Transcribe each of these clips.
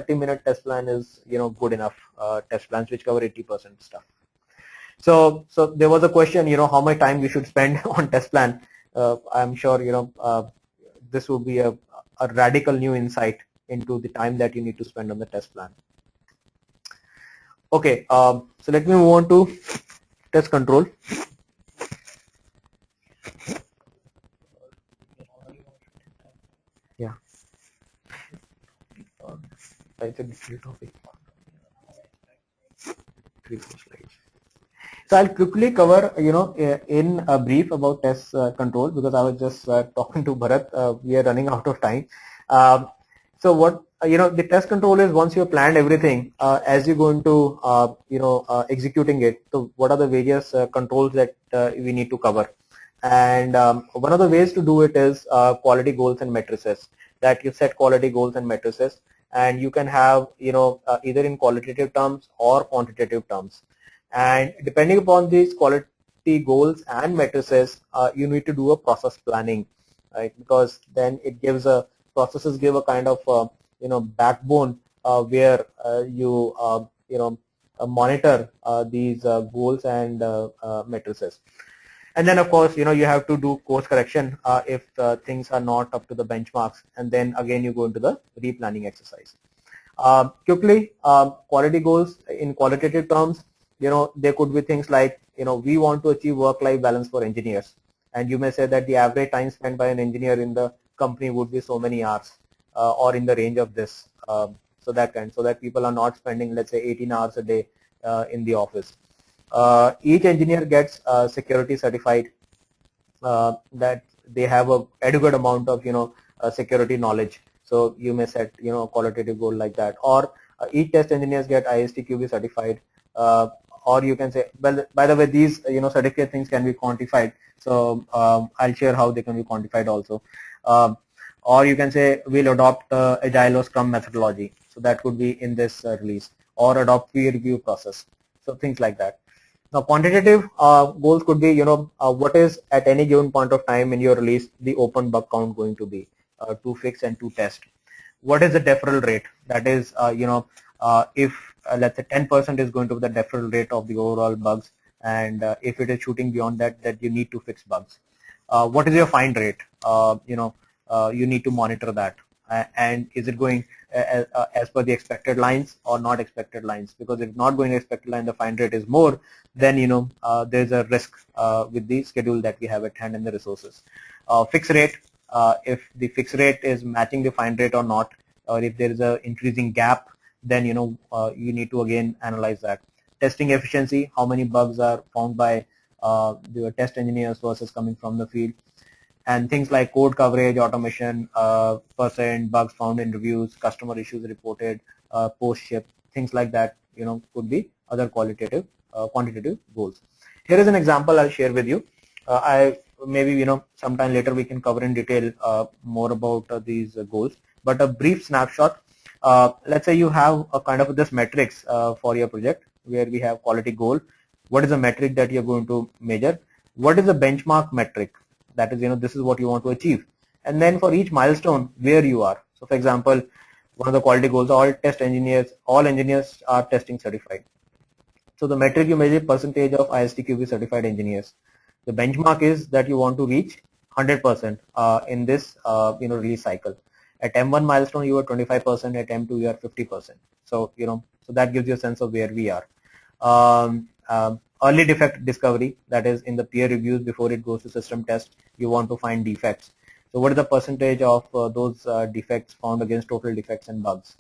30-minute test plan is, good enough. Test plans which cover 80% stuff. So there was a question, how much time we should spend on test plan. I'm sure, this would be a radical new insight into the time that you need to spend on the test plan. Okay, so let me move on to test control. Yeah. I think it's a topic. 3-4 slides. So I'll quickly cover, in a brief about test control, because I was just talking to Bharat. We are running out of time. So what, the test control is once you've planned everything, as you go into, executing it. So what are the various controls that we need to cover? And one of the ways to do it is quality goals and matrices, that you set quality goals and matrices, and you can have, either in qualitative terms or quantitative terms. And depending upon these quality goals and matrices, you need to do a process planning, right? Because then it gives processes give a kind of backbone where you monitor these goals and matrices. And then of course, you have to do course correction if things are not up to the benchmarks, and then again you go into the replanning exercise. Quickly, quality goals in qualitative terms, there could be things like, we want to achieve work-life balance for engineers, and you may say that the average time spent by an engineer in the company would be so many hours, or in the range of this, so that people are not spending, let's say, 18 hours a day in the office. Each engineer gets security certified, that they have a adequate amount of security knowledge. So you may set a qualitative goal like that, or each test engineers get ISTQB certified, or you can say, well, by the way, these certificate things can be quantified. So I'll share how they can be quantified also. Or you can say we'll adopt Agile or Scrum methodology. So that could be in this release, or adopt peer review process. So things like that. Now, quantitative goals could be, what is at any given point of time in your release the open bug count going to be, to fix and to test. What is the deferral rate? That is, if let's say 10% is going to be the deferral rate of the overall bugs, and if it is shooting beyond that, you need to fix bugs. What is your find rate? You need to monitor that, and is it going as per the expected lines or not expected lines? Because if not going expected line, the find rate is more, then there's a risk with the schedule that we have at hand and the resources. Fix rate, if the fix rate is matching the find rate or not, or if there is a increasing gap, then you need to again analyze that. Testing efficiency, how many bugs are found by the test engineers versus coming from the field. And things like code coverage, automation, percent, bugs found in reviews, customer issues reported, post ship, things like that, could be other qualitative, quantitative goals. Here is an example I'll share with you. Maybe sometime later we can cover in detail more about these goals. But a brief snapshot. Let's say you have a kind of this metrics for your project, where we have quality goal. What is the metric that you're going to measure? What is the benchmark metric? That is, this is what you want to achieve. And then for each milestone, where you are. So for example, one of the quality goals, all engineers are testing certified. So the metric you measure percentage of ISTQB certified engineers. The benchmark is that you want to reach 100% in this release cycle. At M1 milestone you are 25%, at M2 you are 50%. So so that gives you a sense of where we are. Early defect discovery, that is in the peer reviews before it goes to system test, you want to find defects. So what is the percentage of those defects found against total defects and bugs?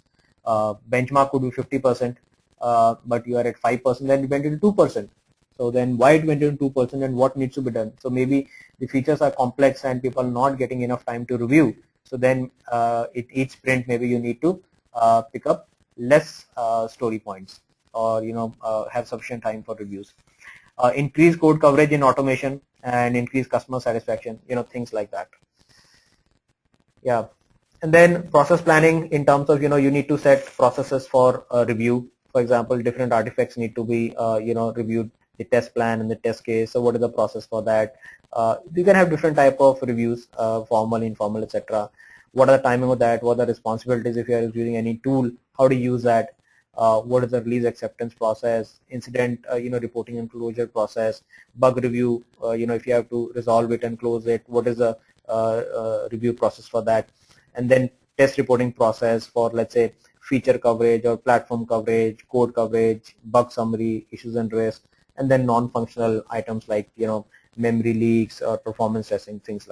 Benchmark could be 50%, but you are at 5%, then it went into 2%. So then why it went into 2% and what needs to be done? So maybe the features are complex and people are not getting enough time to review. So then each sprint maybe you need to pick up less story points, or have sufficient time for reviews. Increase code coverage in automation and increase customer satisfaction, things like that. Yeah. And then process planning in terms of, you need to set processes for review. For example, different artifacts need to be, reviewed, the test plan and the test case. So what is the process for that? You can have different type of reviews, formal, informal, etc. What are the timing of that? What are the responsibilities if you are using any tool? how to use that, what is the release acceptance process, incident reporting and closure process, bug review, if you have to resolve it and close it, what is the review process for that, and then test reporting process for, let's say, feature coverage or platform coverage, code coverage, bug summary, issues and risks, and then non-functional items like memory leaks or performance testing, things like